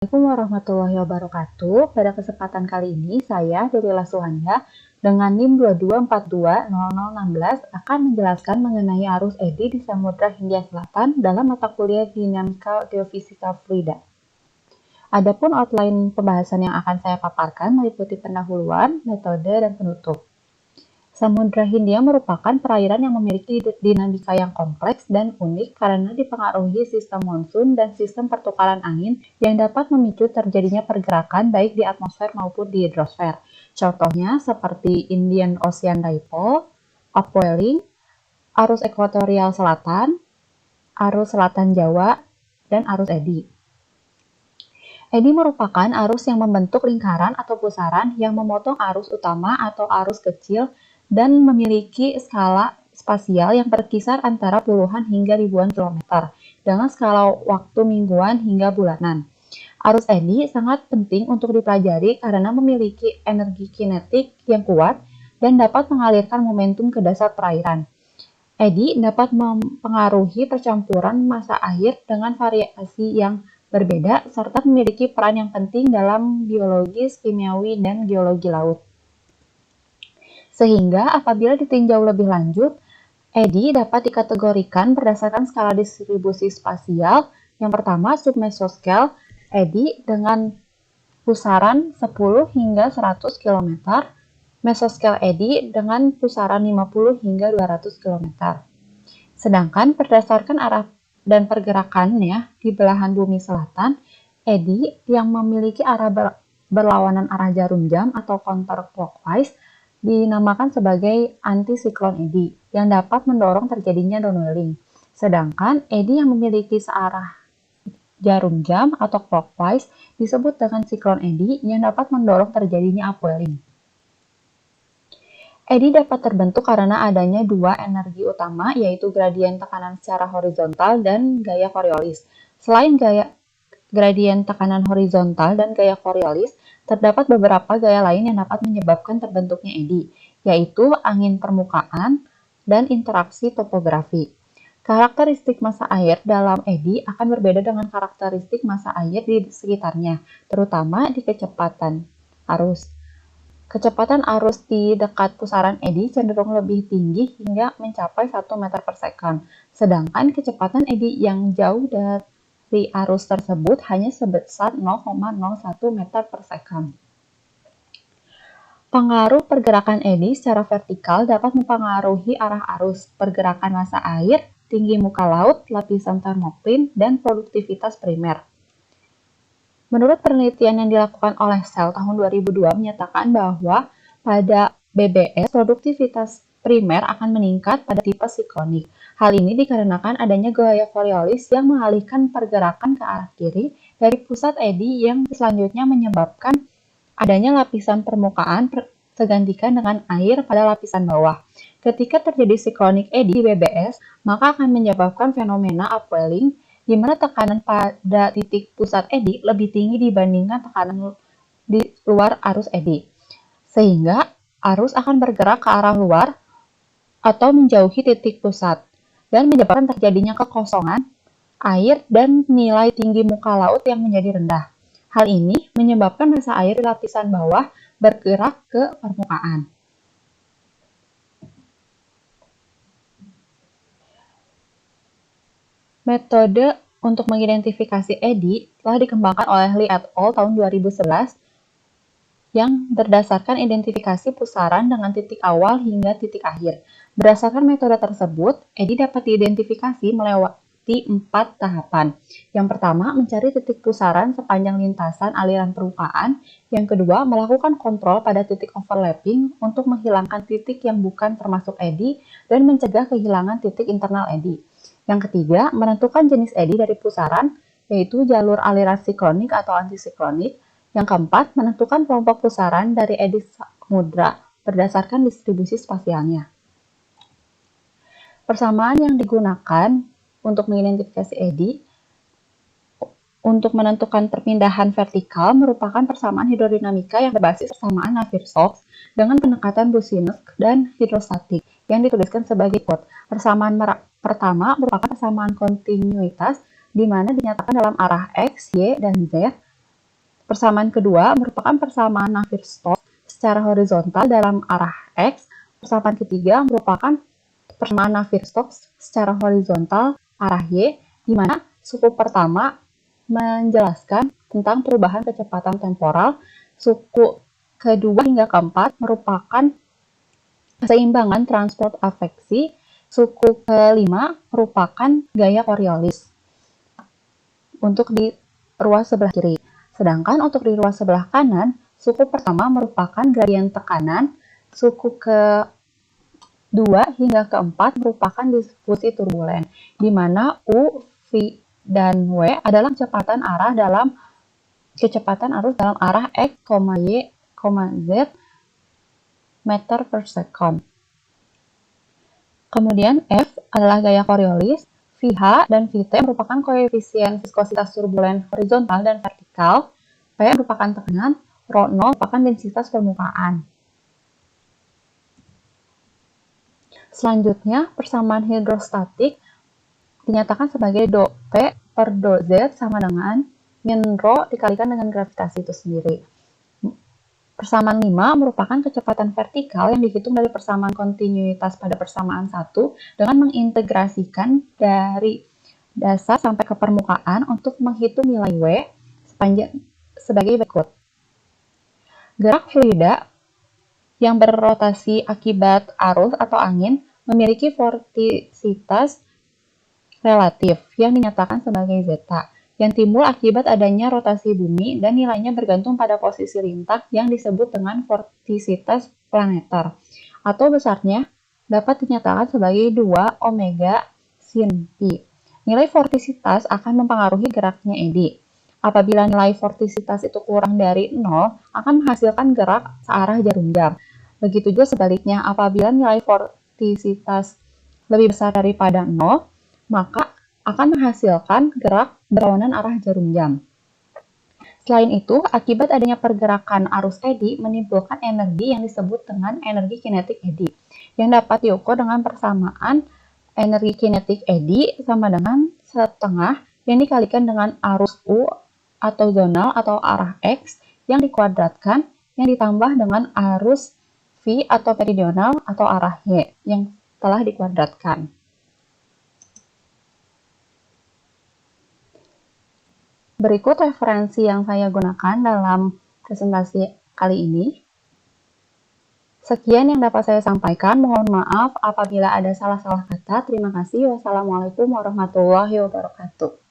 Assalamualaikum warahmatullahi wabarakatuh. Pada kesempatan kali ini, saya, Dorila Suhanda, dengan NIM 22420016 akan menjelaskan mengenai arus EDI di Samudra Hindia Selatan dalam mata kuliah Dinamika Geofisika Fluida. Adapun outline pembahasan yang akan saya paparkan meliputi pendahuluan, metode, dan penutup. Samudra Hindia merupakan perairan yang memiliki dinamika yang kompleks dan unik karena dipengaruhi sistem monsun dan sistem pertukaran angin yang dapat memicu terjadinya pergerakan baik di atmosfer maupun di hidrosfer. Contohnya seperti Indian Ocean Dipole, upwelling, arus ekuatorial selatan, arus selatan Jawa, dan arus eddy. Eddy merupakan arus yang membentuk lingkaran atau pusaran yang memotong arus utama atau arus kecil dan memiliki skala spasial yang berkisar antara puluhan hingga ribuan kilometer, dengan skala waktu mingguan hingga bulanan. Arus eddy sangat penting untuk dipelajari karena memiliki energi kinetik yang kuat dan dapat mengalirkan momentum ke dasar perairan. Eddy dapat mempengaruhi percampuran massa air dengan variasi yang berbeda serta memiliki peran yang penting dalam biologis, kimiawi, dan geologi laut. Sehingga apabila ditinjau lebih lanjut, eddy dapat dikategorikan berdasarkan skala distribusi spasial. Yang pertama, submesoscale eddy dengan pusaran 10 hingga 100 km, mesoscale eddy dengan pusaran 50 hingga 200 km. Sedangkan berdasarkan arah dan pergerakannya di belahan bumi selatan, eddy yang memiliki arah berlawanan arah jarum jam atau counterclockwise dinamakan sebagai antisiklon eddy yang dapat mendorong terjadinya downwelling. Sedangkan eddy yang memiliki searah jarum jam atau clockwise disebut dengan siklon eddy yang dapat mendorong terjadinya upwelling. Eddy dapat terbentuk karena adanya dua energi utama, yaitu gradien tekanan secara horizontal dan gaya Coriolis. Selain gradien tekanan horizontal dan gaya Coriolis, terdapat beberapa gaya lain yang dapat menyebabkan terbentuknya eddy, yaitu angin permukaan dan interaksi topografi. Karakteristik massa air dalam eddy akan berbeda dengan karakteristik massa air di sekitarnya, terutama di kecepatan arus. Kecepatan arus di dekat pusaran eddy cenderung lebih tinggi hingga mencapai 1 meter per second, sedangkan kecepatan eddy yang jauh dari arus tersebut hanya sebesar 0,01 meter per second. Pengaruh pergerakan eddy secara vertikal dapat mempengaruhi arah arus, pergerakan massa air, tinggi muka laut, lapisan termoklin, dan produktivitas primer. Menurut penelitian yang dilakukan oleh Shell tahun 2002 menyatakan bahwa pada BBS produktivitas primer akan meningkat pada tipe siklonik. Hal ini dikarenakan adanya gaya Coriolis yang mengalihkan pergerakan ke arah kiri dari pusat eddy yang selanjutnya menyebabkan adanya lapisan permukaan tergantikan dengan air pada lapisan bawah. Ketika terjadi siklonik eddy di BBS, maka akan menyebabkan fenomena upwelling di mana tekanan pada titik pusat eddy lebih tinggi dibandingkan tekanan di luar arus eddy. Sehingga arus akan bergerak ke arah luar atau menjauhi titik pusat dan menyebabkan terjadinya kekosongan air dan nilai tinggi muka laut yang menjadi rendah. Hal ini menyebabkan massa air di lapisan bawah bergerak ke permukaan. Metode untuk mengidentifikasi eddy telah dikembangkan oleh Lee et al. Tahun 2011 yang berdasarkan identifikasi pusaran dengan titik awal hingga titik akhir. Berdasarkan metode tersebut, eddy dapat diidentifikasi melewati 4 tahapan. Yang pertama, mencari titik pusaran sepanjang lintasan aliran permukaan. Yang kedua, melakukan kontrol pada titik overlapping untuk menghilangkan titik yang bukan termasuk eddy dan mencegah kehilangan titik internal eddy. Yang ketiga, menentukan jenis eddy dari pusaran, yaitu jalur aliran siklonik atau antisiklonik. Yang keempat, menentukan kelompok pusaran dari eddy samudra berdasarkan distribusi spasialnya. Persamaan yang digunakan untuk mengidentifikasi eddy untuk menentukan perpindahan vertikal merupakan persamaan hidrodinamika yang berbasis persamaan Navier-Stokes dengan pendekatan Boussinesq dan hidrostatik yang dituliskan sebagai quote. Persamaan pertama merupakan persamaan kontinuitas di mana dinyatakan dalam arah X, Y, dan Z Persamaan kedua merupakan persamaan Navier-Stokes secara horizontal dalam arah X. Persamaan ketiga merupakan persamaan Navier-Stokes secara horizontal arah Y, di mana suku pertama menjelaskan tentang perubahan kecepatan temporal, suku kedua hingga keempat merupakan keseimbangan transport afeksi, suku kelima merupakan gaya Coriolis untuk di ruas sebelah kiri. Sedangkan untuk di ruas sebelah kanan, suku pertama merupakan gradien tekanan, suku kedua hingga keempat merupakan distribusi turbulen, di mana U, V, dan W adalah kecepatan arus dalam arah X, Y, Z meter per second. Kemudian F adalah gaya Coriolis, VH dan VT merupakan koefisien viskositas turbulen horizontal dan vertikal, P merupakan tekanan, ρ0 merupakan densitas permukaan. Selanjutnya, persamaan hidrostatik dinyatakan sebagai dou P per dou Z sama dengan min ρ dikalikan dengan gravitasi itu sendiri. Persamaan 5 merupakan kecepatan vertikal yang dihitung dari persamaan kontinuitas pada persamaan 1 dengan mengintegrasikan dari dasar sampai ke permukaan untuk menghitung nilai W sebagai berikut. Gerak fluida yang berrotasi akibat arus atau angin memiliki vortisitas relatif yang dinyatakan sebagai zeta, yang timbul akibat adanya rotasi bumi dan nilainya bergantung pada posisi lintak yang disebut dengan vortisitas planeter, atau besarnya dapat dinyatakan sebagai 2 omega sin pi. Nilai vortisitas akan mempengaruhi geraknya eddy. Apabila nilai vortisitas itu kurang dari 0, akan menghasilkan gerak searah jarum jam. Begitu juga sebaliknya, apabila nilai vortisitas lebih besar daripada 0, maka akan menghasilkan gerak berlawanan arah jarum jam. Selain itu, akibat adanya pergerakan arus eddy menimbulkan energi yang disebut dengan energi kinetik eddy, yang dapat diukur dengan persamaan energi kinetik eddy sama dengan setengah yang dikalikan dengan arus U atau zonal atau arah X yang dikuadratkan yang ditambah dengan arus V atau meridional atau arah Y yang telah dikuadratkan. Berikut referensi yang saya gunakan dalam presentasi kali ini. Sekian yang dapat saya sampaikan. Mohon maaf apabila ada salah-salah kata. Terima kasih. Wassalamualaikum warahmatullahi wabarakatuh.